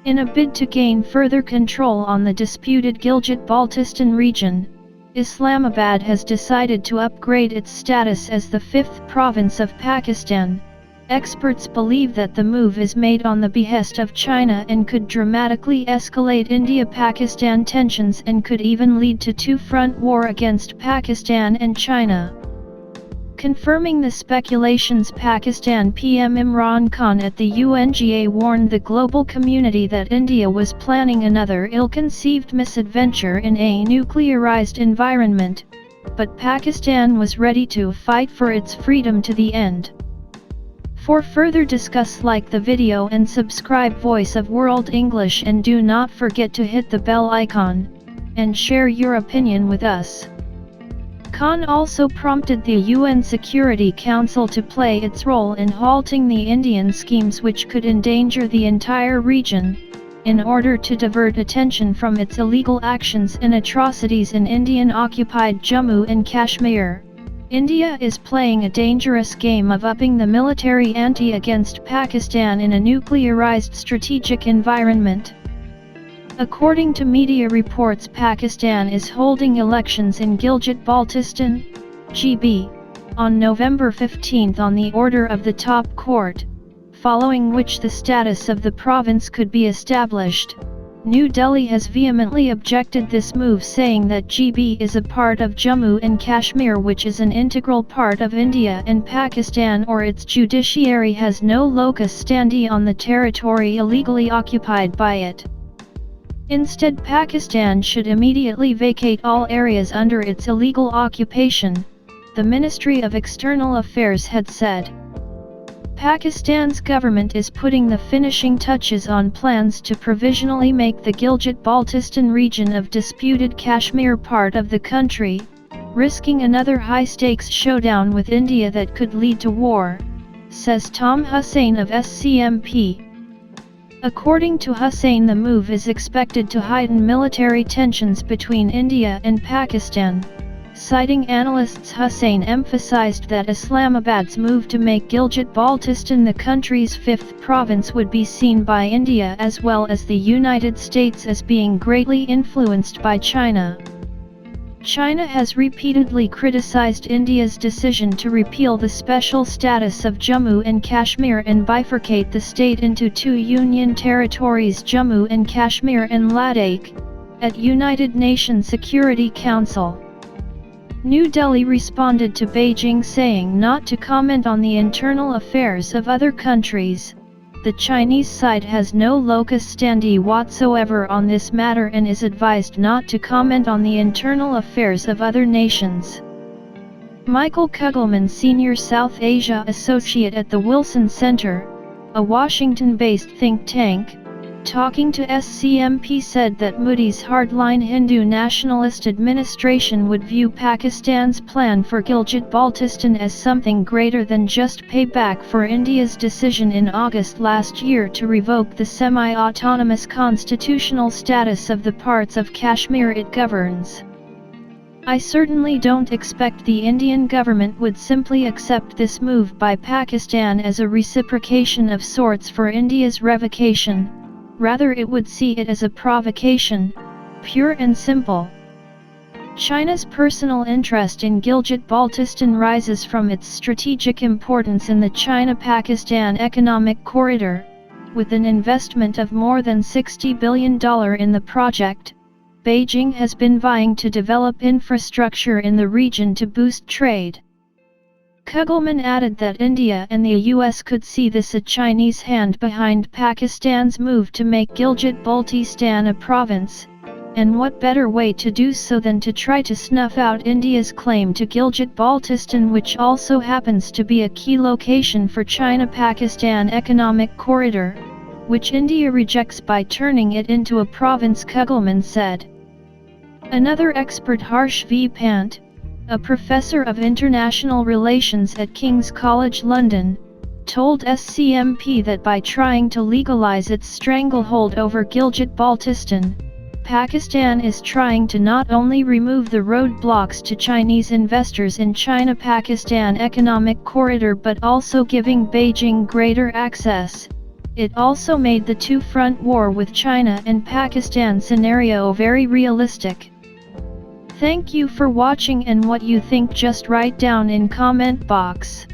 In a bid to gain further control on the disputed Gilgit-Baltistan region, Islamabad has decided to upgrade its status as the fifth province of Pakistan. Experts believe that the move is made on the behest of China and could dramatically escalate India-Pakistan tensions and could even lead to two-front war against Pakistan and China. Confirming the speculations, Pakistan PM Imran Khan at the UNGA warned the global community that India was planning another ill-conceived misadventure in a nuclearized environment, but Pakistan was ready to fight for its freedom to the end. For further discuss, like the video and subscribe Voice of World English, and do not forget to hit the bell icon, and share your opinion with us. Khan also prompted the UN Security Council to play its role in halting the Indian schemes which could endanger the entire region, in order to divert attention from its illegal actions and atrocities in Indian-occupied Jammu and Kashmir. India is playing a dangerous game of upping the military ante against Pakistan in a nuclearized strategic environment. According to media reports, Pakistan is holding elections in Gilgit-Baltistan, GB, on November 15 on the order of the top court, following which the status of the province could be established. New Delhi has vehemently objected this move, saying that GB is a part of Jammu and Kashmir, which is an integral part of India and Pakistan, or its judiciary has no locus standi on the territory illegally occupied by it. Instead, Pakistan should immediately vacate all areas under its illegal occupation, the Ministry of External Affairs had said. Pakistan's government is putting the finishing touches on plans to provisionally make the Gilgit-Baltistan region of disputed Kashmir part of the country, risking another high-stakes showdown with India that could lead to war, says Tom Hussain of SCMP. According to Hussain, the move is expected to heighten military tensions between India and Pakistan. Citing analysts, Hussain emphasized that Islamabad's move to make Gilgit-Baltistan the country's fifth province would be seen by India as well as the United States as being greatly influenced by China. China has repeatedly criticized India's decision to repeal the special status of Jammu and Kashmir and bifurcate the state into two union territories, Jammu and Kashmir and Ladakh, at United Nations Security Council. New Delhi responded to Beijing, saying not to comment on the internal affairs of other countries. The Chinese side has no locus standi whatsoever on this matter and is advised not to comment on the internal affairs of other nations. Michael Kugelman, Senior South Asia Associate at the Wilson Center, a Washington-based think tank, talking to SCMP, said that Modi's hardline Hindu nationalist administration would view Pakistan's plan for Gilgit-Baltistan as something greater than just payback for India's decision in August last year to revoke the semi-autonomous constitutional status of the parts of Kashmir it governs. I certainly don't expect the Indian government would simply accept this move by Pakistan as a reciprocation of sorts for India's revocation. Rather, it would see it as a provocation, pure and simple. China's personal interest in Gilgit-Baltistan rises from its strategic importance in the China-Pakistan economic corridor, with an investment of more than $60 billion in the project. Beijing has been vying to develop infrastructure in the region to boost trade. Kugelman added that India and the US could see this a Chinese hand behind Pakistan's move to make Gilgit-Baltistan a province, and what better way to do so than to try to snuff out India's claim to Gilgit-Baltistan, which also happens to be a key location for China-Pakistan economic corridor, which India rejects by turning it into a province, Kugelman said. Another expert, Harsh V. Pant, a professor of international relations at King's College London, told SCMP that by trying to legalize its stranglehold over Gilgit-Baltistan, Pakistan is trying to not only remove the roadblocks to Chinese investors in China-Pakistan economic corridor but also giving Beijing greater access, It also made the two-front war with China and Pakistan scenario very realistic. Thank you for watching, and what you think just write down in comment box.